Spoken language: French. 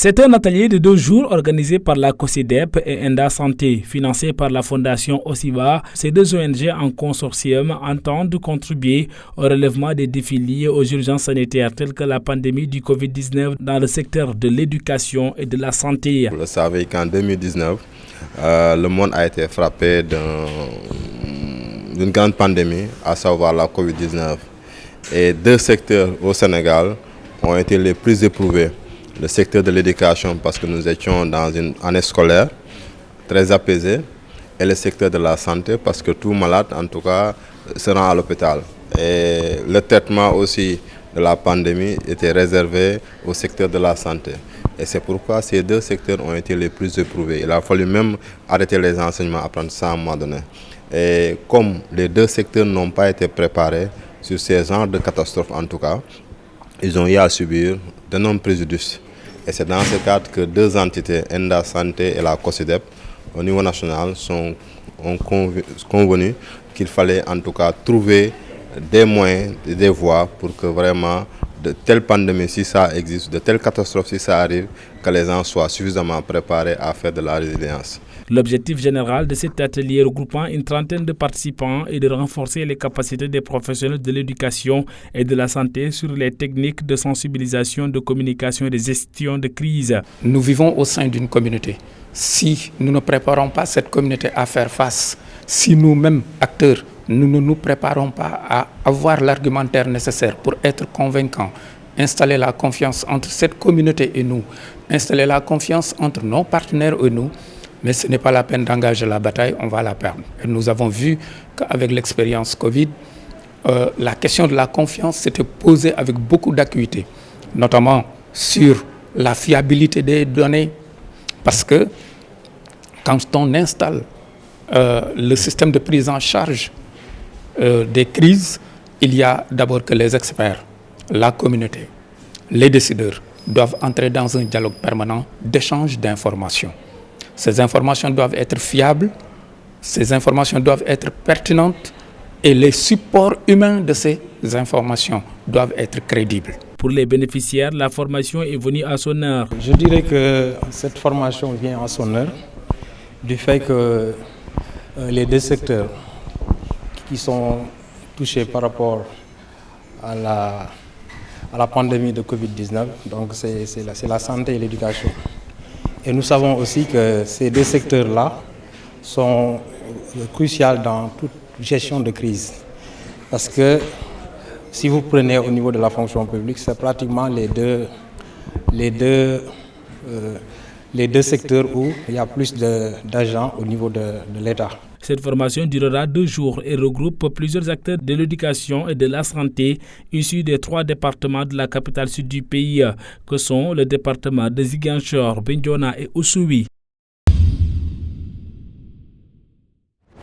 C'est un atelier de 2 jours organisé par la COSIDEP et Enda Santé, financé par la Fondation Osiva. Ces 2 ONG en consortium entendent contribuer au relèvement des défis liés aux urgences sanitaires telles que la pandémie du Covid-19 dans le secteur de l'éducation et de la santé. Vous le savez qu'en 2019, le monde a été frappé d'une grande pandémie, à savoir la Covid-19. Et 2 secteurs au Sénégal ont été les plus éprouvés. Le secteur de l'éducation parce que nous étions dans une année scolaire très apaisée et le secteur de la santé parce que tout malade en tout cas se rend à l'hôpital. Et le traitement aussi de la pandémie était réservé au secteur de la santé. Et c'est pourquoi ces 2 secteurs ont été les plus éprouvés. Il a fallu même arrêter les enseignements, apprendre ça à un moment donné. Et comme les 2 secteurs n'ont pas été préparés sur ces genres de catastrophes en tout cas, ils ont eu à subir d'énormes préjudices. Et c'est dans ce cadre que 2 entités, Enda Santé et la COSIDEP, au niveau national, ont convenu qu'il fallait en tout cas trouver des moyens, des voies pour que vraiment de telles pandémies, si ça existe, de telles catastrophes, si ça arrive, que les gens soient suffisamment préparés à faire de la résilience. L'objectif général de cet atelier regroupant une trentaine de participants est de renforcer les capacités des professionnels de l'éducation et de la santé sur les techniques de sensibilisation, de communication et de gestion de crise. Nous vivons au sein d'une communauté. Si nous ne préparons pas cette communauté à faire face, si nous-mêmes, acteurs, nous ne nous préparons pas à avoir l'argumentaire nécessaire pour être convaincants, installer la confiance entre cette communauté et nous, installer la confiance entre nos partenaires et nous, mais ce n'est pas la peine d'engager la bataille, on va la perdre. Et nous avons vu qu'avec l'expérience Covid, la question de la confiance s'était posée avec beaucoup d'acuité, notamment sur la fiabilité des données, parce que quand on installe le système de prise en charge des crises, il y a d'abord que les experts, la communauté, les décideurs doivent entrer dans un dialogue permanent d'échange d'informations. Ces informations doivent être fiables, ces informations doivent être pertinentes et les supports humains de ces informations doivent être crédibles. Pour les bénéficiaires, la formation est venue à son heure. Je dirais que cette formation vient à son heure du fait que les 2 secteurs qui sont touchés par rapport à la pandémie de Covid-19, donc c'est la santé et l'éducation. Et nous savons aussi que ces 2 secteurs-là sont cruciaux dans toute gestion de crise. Parce que si vous prenez au niveau de la fonction publique, c'est pratiquement les deux secteurs où il y a plus d'agents au niveau de l'État. Cette formation durera 2 jours et regroupe plusieurs acteurs de l'éducation et de la santé issus des 3 départements de la capitale sud du pays, que sont le département de Ziguinchor, Bignona et Oussouye.